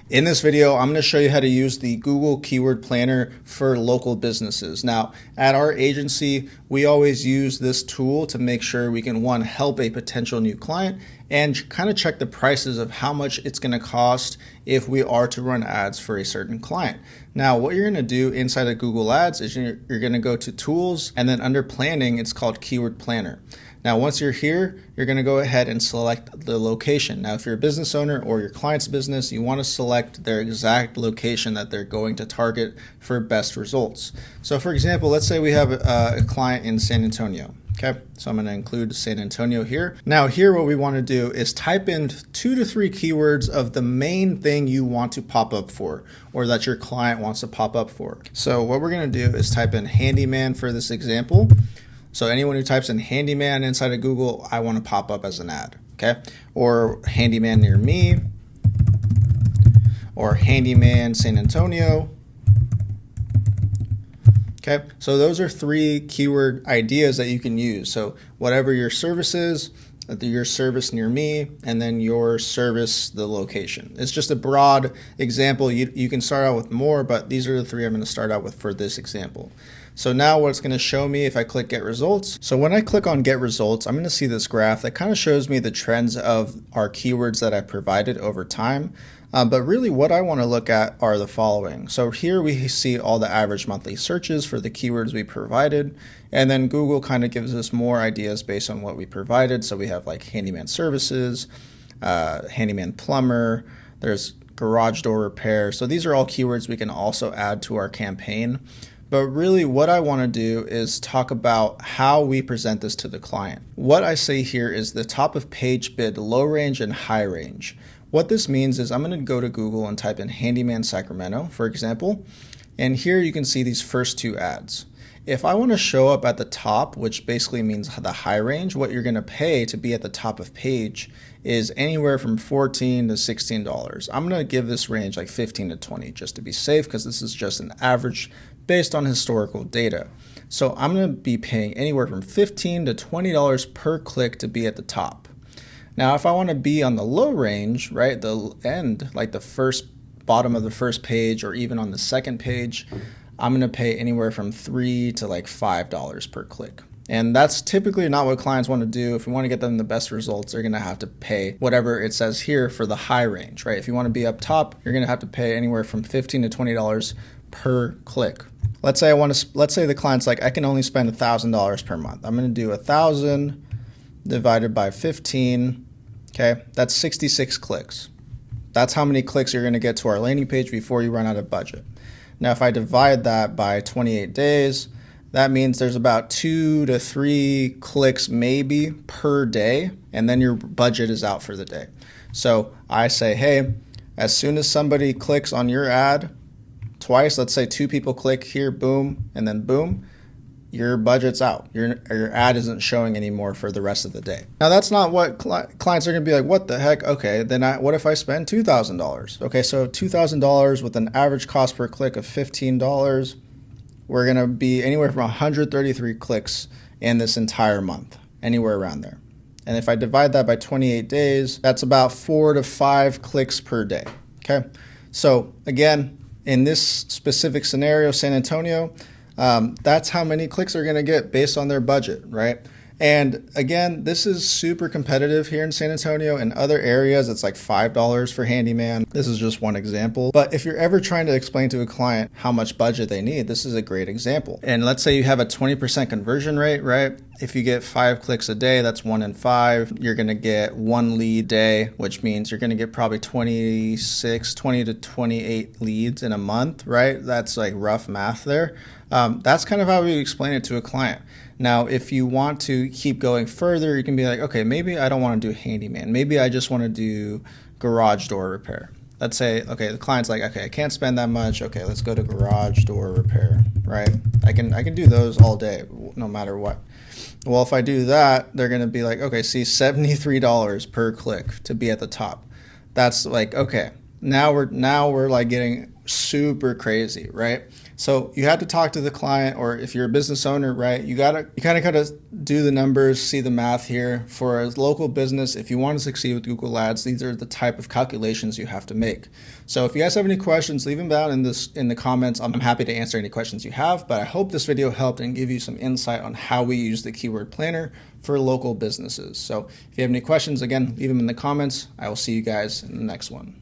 In this video, I'm going to show you how to use the Google Keyword Planner for local businesses. Now, at our agency, we always use this tool to make sure we can, one, help a potential new client and kind of check the prices of how much it's going to cost if we are to run ads for a certain client. Now, what you're going to do inside of Google Ads is you're going to go to Tools, and then under Planning, it's called Keyword Planner. Now, once you're here, you're going to go ahead and select the location. Now, if you're a business owner or your client's business, you want to select their exact location that they're going to target for best results. So, for example, let's say we have a client in San Antonio. Okay, so I'm going to include San Antonio here. Now, here what we want to do is type in 2 to 3 keywords of the main thing you want to pop up for, or that your client wants to pop up for. So what we're going to do is type in handyman for this example. So anyone who types in handyman inside of Google, I want to pop up as an ad, okay? Or handyman near me, or handyman San Antonio. Okay, so those are 3 keyword ideas that you can use. So whatever your service is, your service near me, and then your service, the location. It's just a broad example. You can start out with more, but these are the 3 I'm going to start out with for this example. So now what it's going to show me if I click Get Results. So when I click on Get Results, I'm going to see this graph that kind of shows me the trends of our keywords that I provided over time. But really what I want to look at are the following. So here we see all the average monthly searches for the keywords we provided. And then Google kind of gives us more ideas based on what we provided. So we have like handyman services, handyman plumber, there's garage door repair. So these are all keywords we can also add to our campaign. But really what I want to do is talk about how we present this to the client. What I say here is the top of page bid, low range and high range. What this means is I'm going to go to Google and type in handyman Sacramento, for example, and here you can see these first 2 ads. If I want to show up at the top, which basically means the high range, what you're going to pay to be at the top of page is anywhere from $14 to $16. I'm going to give this range like 15 to 20 just to be safe, because this is just an average based on historical data. So I'm going to be paying anywhere from $15 to $20 per click to be at the top. Now, if I want to be on the low range, right, the end, like the first bottom of the first page or even on the second page, I'm going to pay anywhere from $3 to like $5 per click. And that's typically not what clients want to do. If we want to get them the best results, they're going to have to pay whatever it says here for the high range, right? If you want to be up top, you're going to have to pay anywhere from $15 to $20 per click. Let's say the client's like, I can only spend $1,000 per month. I'm going to do 1,000 divided by 15. Okay, that's 66 clicks. That's how many clicks you're going to get to our landing page before you run out of budget. Now, if I divide that by 28 days, that means there's about 2 to 3 clicks maybe per day, and then your budget is out for the day. So I say, hey, as soon as somebody clicks on your ad twice, let's say 2 people click here, boom, and then boom, your budget's out. Your ad isn't showing anymore for the rest of the day. Now, that's not what clients are going to be like, what the heck? Okay, then what if I spend $2,000? Okay, so $2,000 with an average cost per click of $15, we're going to be anywhere from 133 clicks in this entire month, anywhere around there. And if I divide that by 28 days, that's about 4 to 5 clicks per day. Okay, so again, in this specific scenario, San Antonio, that's how many clicks they're going to get based on their budget, right? And again, this is super competitive here in San Antonio. In other areas, it's like $5 for handyman. This is just one example. But if you're ever trying to explain to a client how much budget they need, this is a great example. And let's say you have a 20% conversion rate, right? If you get 5 clicks a day, that's 1 in 5. You're going to get 1 lead a day, which means you're going to get probably 20 to 28 leads in a month, right? That's like rough math there. That's kind of how we explain it to a client. Now, if you want to keep going further, you can be like, okay, maybe I don't want to do handyman. Maybe I just want to do garage door repair. Let's say, okay, the client's like, okay, I can't spend that much. Okay, let's go to garage door repair, right? I can do those all day, no matter what. Well, if I do that, they're going to be like, okay, see, $73 per click to be at the top. That's like, okay, now we're like getting super crazy, right? So you had to talk to the client, or if you're a business owner, right, you kind of gotta do the numbers, see the math here. For a local business, if you want to succeed with Google Ads, these are the type of calculations you have to make. So if you guys have any questions, leave them down in the comments. I'm happy to answer any questions you have, but I hope this video helped and give you some insight on how we use the keyword planner for local businesses. So if you have any questions, again, leave them in the comments. I will see you guys in the next one.